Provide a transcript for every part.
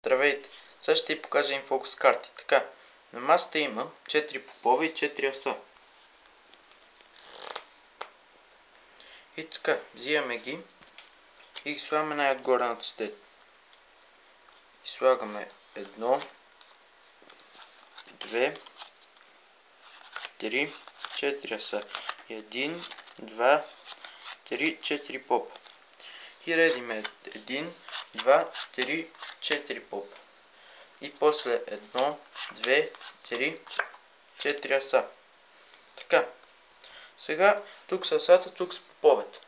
Здравейте! Сега ще ви покажа инфокус карти. Така, на масата има 4 попова и 4 аса. И така, взимаме ги и ги слагаме най-отгоре на цветето. И слагаме 1, 2, 3, 4 аса. И 1, 2, 3, 4 попа. И редиме 1, 2, 3, 4 попа. И после 1, 2, 3, 4 аса. Така. Сега тук са асата, тук са поповете.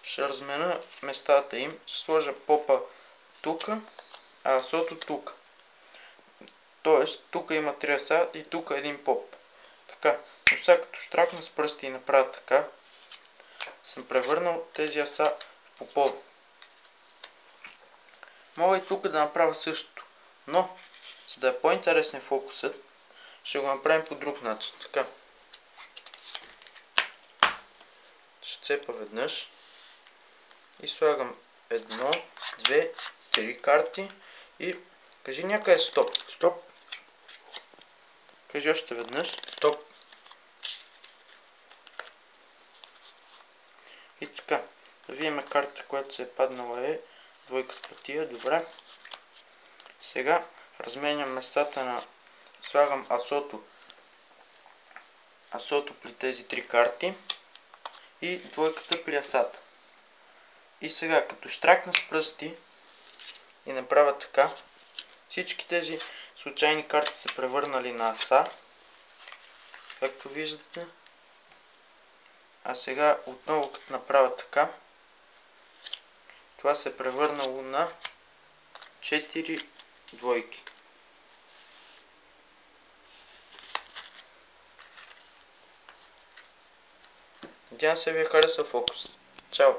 Ще размена местата им. Ще сложа попа тук, а асото тук. Тоест, тук има 3 аса и тук един поп. Така. Но сега като штракна с пръсти и направя така, съм превърнал тези аса в попове. Мога и тук да направя същото. Но, за да е по-интересен фокусът, ще го направим по друг начин. Така. Ще цепа веднъж и слагам 1, 2, 3 карти и кажи някъде стоп. Стоп. Кажи още веднъж. Стоп. И така. Да видим картата, която се е паднала е двойка с пътия. Добре. Сега разменям местата на... Слагам асото. Асото при тези 3 карти. И двойката при асата. И сега, като штракна с пръсти и направя така, всички тези случайни карти са превърнали на аса, както виждате. А сега отново като направя така, това се е превърнало на 4 двойки. Надявам се ви е харесал фокус. Чао!